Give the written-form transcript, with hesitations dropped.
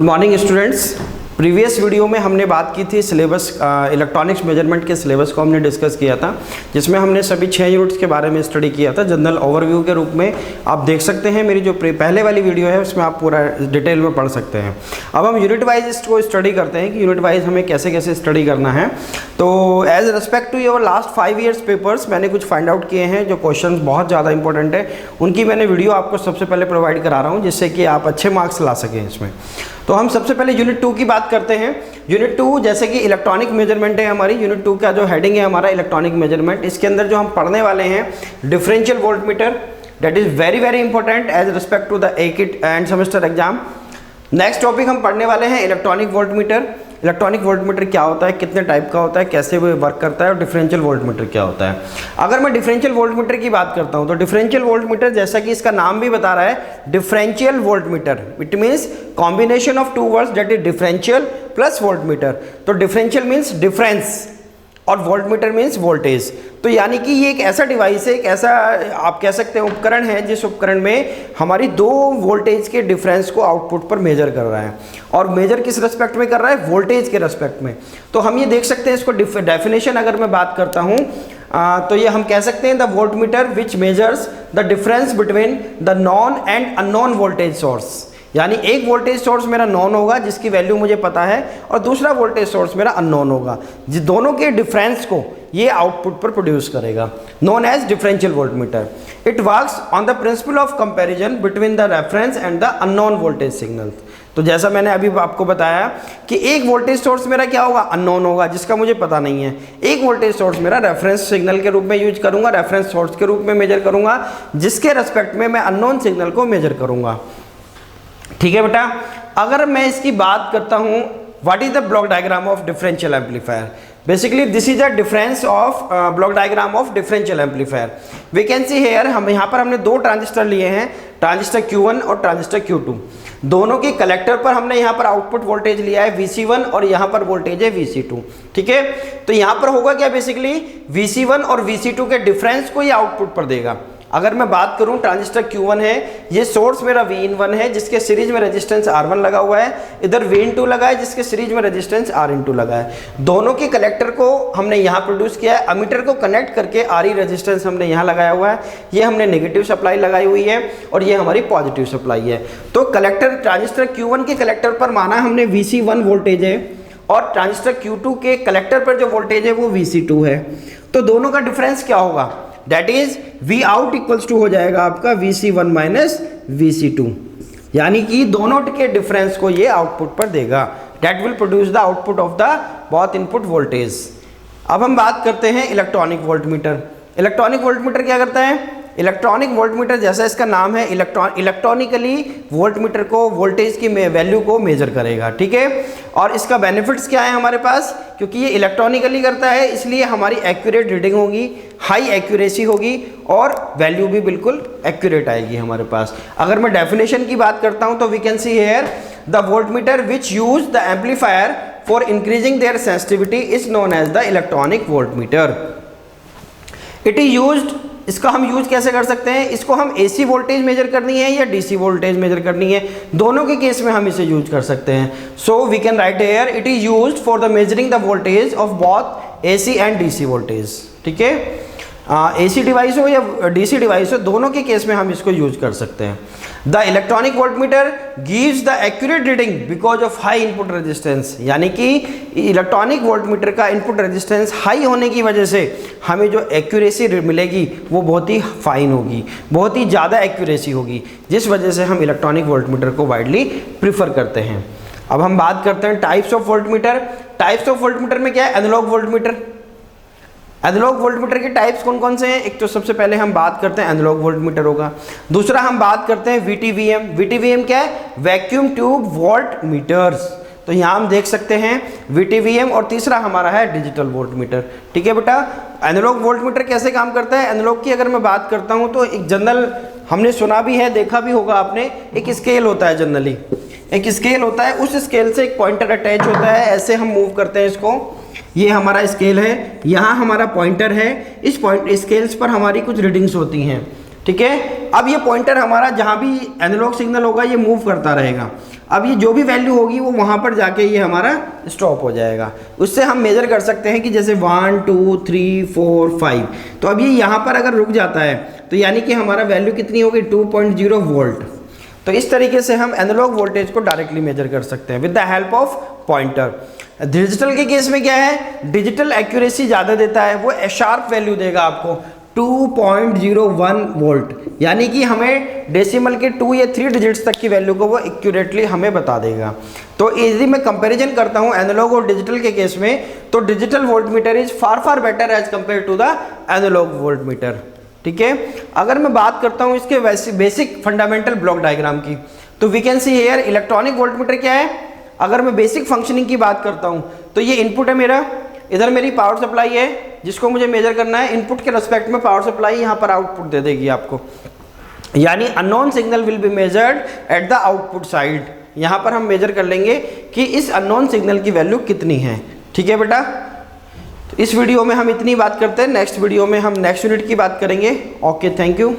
Morning students. Previous video में हमने बात की थी सिलेबस इलेक्ट्रॉनिक्स मेजरमेंट के सिलेबस को हमने डिस्कस किया था, जिसमें हमने सभी 6 यूनिट्स के बारे में स्टडी किया था जनरल ओवरव्यू के रूप में। आप देख सकते हैं मेरी जो पहले वाली वीडियो है उसमें आप पूरा डिटेल में पढ़ सकते हैं। अब हम यूनिट वाइज इसको स्टडी करते हैं कि यूनिट वाइज हमें कैसे कैसे स्टडी करना है। तो as respect to your last 5 years papers मैंने कुछ फाइंड आउट किए हैं जो क्वेश्चन बहुत ज़्यादा इंपॉर्टेंट है, उनकी मैंने वीडियो आपको सबसे पहले प्रोवाइड करा रहा हूँ जिससे कि आप अच्छे मार्क्स ला सकें इसमें। तो हम सबसे पहले यूनिट 2 की बात करते हैं। यूनिट 2 जैसे कि इलेक्ट्रॉनिक मेजरमेंट है हमारी, यूनिट 2 का जो हेडिंग है हमारा इलेक्ट्रॉनिक मेजरमेंट। इसके अंदर जो हम पढ़ने वाले हैं differential voltmeter, that is very very important as respect to the AKTU end semester exam. Next topic हम पढ़ने वाले हैं इलेक्ट्रॉनिक वोल्टमीटर। इलेक्ट्रॉनिक वोल्टमीटर क्या होता है, कितने टाइप का होता है, कैसे वो वर्क करता है, और डिफरेंशियल वोल्टमीटर क्या होता है। अगर मैं डिफरेंशियल वोल्टमीटर की बात करता हूं तो डिफरेंशियल वोल्टमीटर जैसा कि इसका नाम भी बता रहा है differential voltmeter, it means combination of two words that is differential plus voltmeter. तो डिफरेंशियल मीन्स डिफरेंस और वोल्टमीटर मीन्स वोल्टेज। तो यानी कि ये एक ऐसा डिवाइस है, एक ऐसा आप कह सकते हैं उपकरण है जिस उपकरण में हमारी दो वोल्टेज के डिफरेंस को आउटपुट पर मेजर कर रहा है। और मेजर किस रेस्पेक्ट में कर रहा है, वोल्टेज के रेस्पेक्ट में। तो हम ये देख सकते हैं इसको डेफिनेशन अगर मैं बात करता हूँ तो ये हम कह सकते हैं the voltmeter which measures the difference between the non and unknown voltage source. यानी एक वोल्टेज सोर्स मेरा नॉन होगा जिसकी वैल्यू मुझे पता है, और दूसरा वोल्टेज सोर्स मेरा अननोन होगा, जिस दोनों के डिफरेंस को ये आउटपुट पर प्रोड्यूस करेगा, known as differential voltmeter. It works on the principle of comparison between the reference and the unknown voltage signal. तो जैसा मैंने अभी आपको बताया कि एक वोल्टेज सोर्स मेरा क्या होगा, अननोन होगा, जिसका मुझे पता नहीं है। एक वोल्टेज सोर्स मेरा रेफरेंस सिग्नल के रूप में यूज करूंगा, रेफरेंस सोर्स के रूप में मेजर करूंगा, जिसके रेस्पेक्ट में मैं अननोन सिग्नल को मेजर करूंगा। ठीक है बेटा। अगर मैं इसकी बात करता हूं what is the block diagram of differential amplifier, basically this is a difference of block diagram of differential amplifier. We can see here, हम यहाँ पर हमने दो ट्रांजिस्टर लिए हैं, ट्रांजिस्टर Q1 और ट्रांजिस्टर Q2। दोनों के कलेक्टर पर हमने यहाँ पर आउटपुट वोल्टेज लिया है Vc1 और यहाँ पर वोल्टेज है Vc2। ठीक है। तो यहाँ पर होगा क्या, बेसिकली Vc1 और Vc2 के डिफरेंस को ये आउटपुट पर देगा। अगर मैं बात करूं ट्रांजिस्टर Q1 है, ये सोर्स मेरा Vin1 है जिसके सीरीज में रेजिस्टेंस R1 लगा हुआ है, इधर Vin2 लगा है जिसके सीरीज में रेजिस्टेंस Rin2 लगा है। दोनों के कलेक्टर को हमने यहाँ प्रोड्यूस किया है, अमीटर को कनेक्ट करके Re रेजिस्टेंस हमने यहाँ लगाया हुआ है, ये हमने नेगेटिव सप्लाई लगाई हुई है और ये हमारी पॉजिटिव सप्लाई है। तो कलेक्टर ट्रांजिस्टर Q1 के कलेक्टर पर माना हमने Vc1 वोल्टेज है और ट्रांजिस्टर Q2 के कलेक्टर पर जो वोल्टेज है वो Vc2 है। तो दोनों का डिफरेंस क्या होगा, that is V out equals to हो जाएगा आपका Vc1 माइनस Vc2, यानी कि दोनों के डिफरेंस को ये आउटपुट पर देगा, that will produce the output of the both input voltage. अब हम बात करते हैं इलेक्ट्रॉनिक वोल्टमीटर। इलेक्ट्रॉनिक वोल्टमीटर क्या करता है, इलेक्ट्रॉनिक वोल्टमीटर जैसा इसका नाम है इलेक्ट्रॉनिकली वोल्टमीटर को वोल्टेज की वैल्यू को मेजर करेगा। ठीक है। और इसका बेनिफिट्स क्या है हमारे पास, क्योंकि ये इलेक्ट्रॉनिकली करता है इसलिए हमारी एक्यूरेट रीडिंग होगी, हाई एक्यूरेसी होगी और वैल्यू भी बिल्कुल एक्यूरेट आएगी हमारे पास। अगर मैं डेफिनेशन की बात करता हूं तो we can see here the voltmeter which use the amplifier for increasing their sensitivity is known as the electronic voltmeter. It is used, इसका हम यूज कैसे कर सकते हैं, इसको हम AC वोल्टेज मेजर करनी है या DC वोल्टेज मेजर करनी है, दोनों के केस में हम इसे यूज कर सकते हैं। So we can write here it is used for the measuring the voltage of both AC and DC voltage. ठीक है। AC डिवाइस हो या DC डिवाइस हो, दोनों के केस में हम इसको यूज कर सकते हैं। The electronic voltmeter gives the accurate reading because of high input resistance, यानी कि इलेक्ट्रॉनिक वोल्टमीटर का इनपुट रेजिस्टेंस हाई होने की वजह से हमें जो एक्यूरेसी मिलेगी वो बहुत ही फाइन होगी, बहुत ही ज़्यादा एक्यूरेसी होगी, जिस वजह से हम इलेक्ट्रॉनिक वोल्टमीटर को वाइडली प्रीफर करते हैं। अब हम बात करते हैं types of voltmeter. Types of voltmeter में क्या है, एनालॉग वोल्टमीटर। एनालॉग वोल्टमीटर के टाइप्स कौन कौन से हैं, एक तो सबसे पहले हम बात करते हैं एनालॉग वोल्टमीटर होगा, दूसरा हम बात करते हैं VTVM। VTVM क्या है, वैक्यूम ट्यूब वोल्ट मीटर्स। तो यहाँ हम देख सकते हैं VTVM, और तीसरा हमारा है डिजिटल वोल्टमीटर। ठीक है बेटा। एनालॉग वोल्टमीटर कैसे काम करता है, एनालॉग की अगर मैं बात करता हूँ तो एक जनरल हमने सुना भी है, देखा भी होगा आपने, एक स्केल होता है, जनरली एक स्केल होता है, उस स्केल से एक पॉइंटर अटैच होता है, ऐसे हम मूव करते हैं इसको, ये हमारा स्केल है, यहाँ हमारा पॉइंटर है, इस पॉइंट स्केल्स पर हमारी कुछ रीडिंग्स होती हैं। ठीक है। अब ये पॉइंटर हमारा जहाँ भी एनालॉग सिग्नल होगा ये मूव करता रहेगा। अब ये जो भी वैल्यू होगी वो वहाँ पर जाके ये हमारा स्टॉप हो जाएगा। उससे हम मेजर कर सकते हैं कि जैसे 1 2 3 4 5, तो अब ये यहाँ पर अगर रुक जाता है तो यानी कि हमारा वैल्यू कितनी होगी 2.0 वोल्ट। तो इस तरीके से हम एनालॉग वोल्टेज को डायरेक्टली मेजर कर सकते हैं with the help of pointer. Digital के केस में क्या है, डिजिटल एक्यूरेसी ज़्यादा देता है, वो शार्प वैल्यू देगा आपको 2.01 वोल्ट, यानी कि हमें डेसिमल के 2 या 3 डिजिट्स तक की वैल्यू को वो एक्यूरेटली हमें बता देगा। तो यदि मैं कंपैरिजन करता हूँ एनालॉग और डिजिटल के केस में, तो digital voltmeter is far better as compare to the analogue voltmeter. ठीक है, अगर मैं बात करता हूँ इसके बेसिक फंडामेंटल ब्लॉक डायग्राम की, तो we can see here electronic voltmeter क्या है। अगर मैं बेसिक फंक्शनिंग की बात करता हूँ तो ये इनपुट है मेरा, इधर मेरी पावर सप्लाई है जिसको मुझे मेजर करना है। इनपुट के रेस्पेक्ट में पावर सप्लाई यहाँ पर आउटपुट दे देगी आपको, यानी unknown signal will be measured at the output side. यहाँ पर हम मेजर कर लेंगे कि इस अननोन सिग्नल की वैल्यू कितनी है। ठीक है बेटा, तो इस वीडियो में हम इतनी बात करते हैं, नेक्स्ट वीडियो में हम नेक्स्ट यूनिट की बात करेंगे। Okay, thank you.